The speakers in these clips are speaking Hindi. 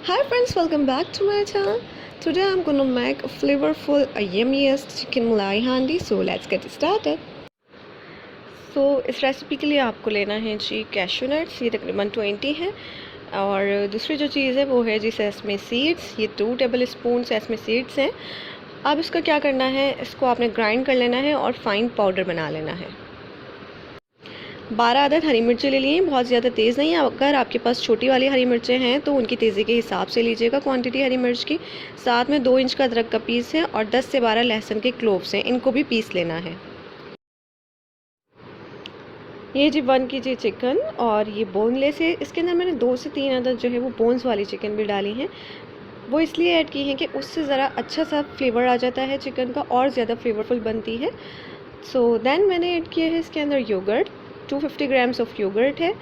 Hi friends, welcome back to my channel. Today I'm going to make a flavorful, yummiest chicken malai handi. So let's get started. So इस रेसिपी के लिए आपको लेना है जी कैशू नट्स, ये तकरीबन 20 है। और दूसरी जो चीज़ है वो है जी सेसमे सीड्स, ये 2 टेबल स्पून सेसमे सीड्स हैं। अब इसका क्या करना है, इसको आपने ग्राइंड कर लेना है और फाइन पाउडर बना लेना है। 12 अदद हरी मिर्चें ले लिए, बहुत ज़्यादा तेज़ नहीं है। अगर आपके पास छोटी वाली हरी मिर्चें हैं तो उनकी तेज़ी के हिसाब से लीजिएगा क्वांटिटी हरी मिर्च की। साथ में 2 इंच का अदरक का पीस है और 10 से 12 लहसुन के क्लोव्स हैं, इनको भी पीस लेना है। ये जी 1 kg चिकन और ये बोनलेस है। इसके अंदर मैंने 2 से 3 अदद जो है वो बोन्स वाली चिकन भी डाली हैं। वो इसलिए ऐड की हैं कि उससे ज़रा अच्छा सा फ्लेवर आ जाता है चिकन का और ज़्यादा फ्लेवरफुल बनती है। सो देन मैंने ऐड किया है इसके अंदर योगर्ट, 250 ग्राम्स ऑफ योगर्ट है।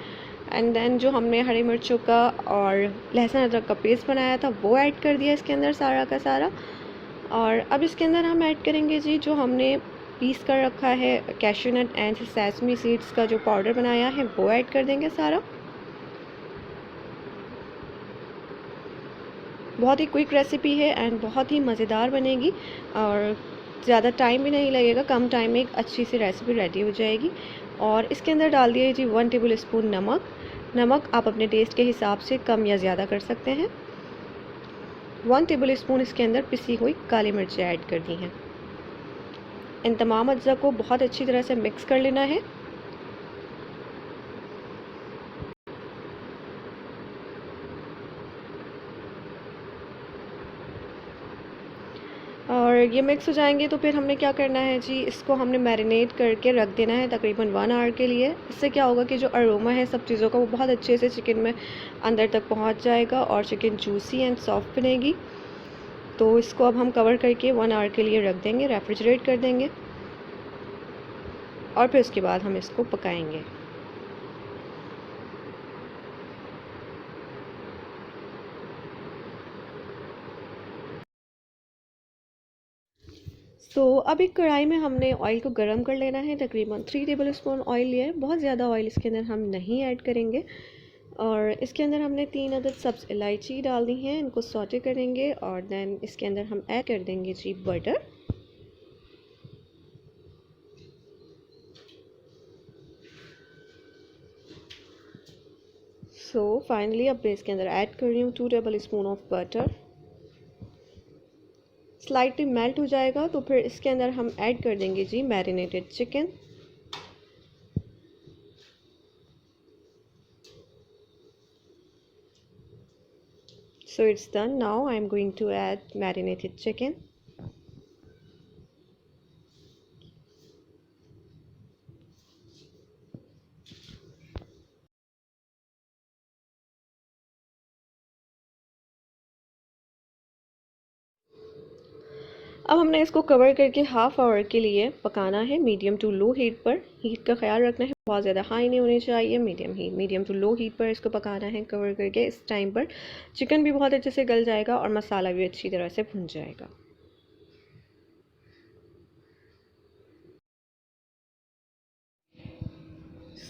एंड देन जो हमने हरी मिर्चों का और लहसुन अदरक का पेस्ट बनाया था वो ऐड कर दिया इसके अंदर सारा का सारा। और अब इसके अंदर हम ऐड करेंगे जी जो हमने पीस कर रखा है cashew nut and sesame seeds का जो पाउडर बनाया है वो ऐड कर देंगे सारा। बहुत ही क्विक रेसिपी है एंड बहुत ही मज़ेदार बनेगी और ज़्यादा टाइम भी नहीं लगेगा, कम टाइम में एक अच्छी सी रेसिपी रेडी हो जाएगी। और इसके अंदर डाल दिए जी 1 टेबल स्पून नमक आप अपने टेस्ट के हिसाब से कम या ज़्यादा कर सकते हैं। 1 टेबल स्पून इसके अंदर पिसी हुई काली मिर्चें ऐड कर दी हैं। इन तमाम अज्जा को बहुत अच्छी तरह से मिक्स कर लेना है। और ये मिक्स हो जाएंगे तो फिर हमने क्या करना है जी, इसको हमने मैरिनेट करके रख देना है तकरीबन 1 आवर के लिए। इससे क्या होगा कि जो अरोमा है सब चीज़ों का वो बहुत अच्छे से चिकन में अंदर तक पहुंच जाएगा और चिकन जूसी एंड सॉफ्ट बनेगी। तो इसको अब हम कवर करके 1 आवर के लिए रख देंगे, रेफ्रिजरेट कर देंगे और फिर उसके बाद हम इसको पकाएंगे। तो अब एक कढ़ाई में हमने ऑयल को गरम कर लेना है। तकरीबन 3 टेबल स्पून ऑयल लिया है, बहुत ज़्यादा ऑयल इसके अंदर हम नहीं ऐड करेंगे। और इसके अंदर हमने 3 अदद सब्ज़ इलायची डाल दी हैं, इनको सौटे करेंगे। और देन इसके अंदर हम ऐड कर देंगे जी बटर। सो फाइनली अब मैं इसके अंदर ऐड कर रही हूँ 2 table spoon of butter. Slightly melt हो जाएगा तो फिर इसके अंदर हम ऐड कर देंगे जी marinated chicken. So it's done. Now I'm going to add marinated chicken. अब हमने इसको कवर करके हाफ आवर के लिए पकाना है मीडियम टू लो हीट पर। हीट का ख्याल रखना है, बहुत ज़्यादा हाई नहीं होनी चाहिए, मीडियम टू लो हीट पर इसको पकाना है कवर करके। इस टाइम पर चिकन भी बहुत अच्छे से गल जाएगा और मसाला भी अच्छी तरह से भुन जाएगा।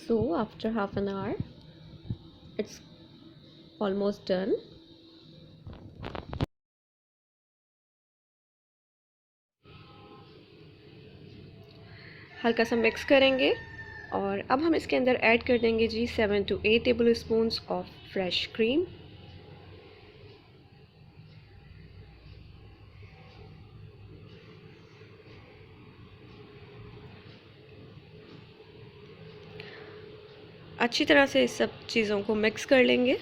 So after half an hour it's almost done. हल्का सा मिक्स करेंगे और अब हम इसके अंदर ऐड कर देंगे जी 7 to 8 table spoons of fresh cream. अच्छी तरह से इस सब चीज़ों को मिक्स कर लेंगे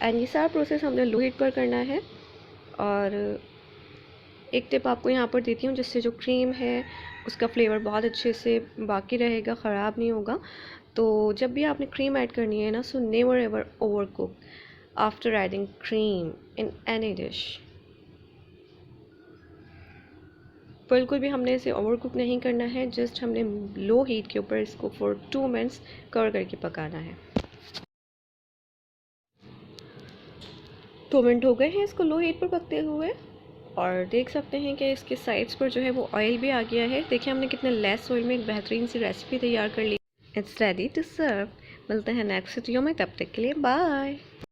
एंड ये सारा प्रोसेस हमने लो हीट पर करना है। और एक टिप आपको यहाँ पर देती हूँ, जिससे जो क्रीम है उसका फ्लेवर बहुत अच्छे से बाकी रहेगा, ख़राब नहीं होगा। तो जब भी आपने क्रीम ऐड करनी है ना, so never ever over cook after adding cream in any dish. बिल्कुल भी हमने इसे ओवर कुक नहीं करना है, जस्ट हमने लो हीट के ऊपर इसको फॉर 2 मिनट्स कवर करके पकाना है। 2 मिनट हो गए हैं इसको लो हीट पर पकते हुए और देख सकते हैं कि इसके साइड्स पर जो है वो ऑयल भी आ गया है। देखिए हमने कितने लेस ऑयल में एक बेहतरीन सी रेसिपी तैयार कर ली। It's ready to serve. मिलते हैं नेक्स्ट वीडियो में, तब तक के लिए बाय।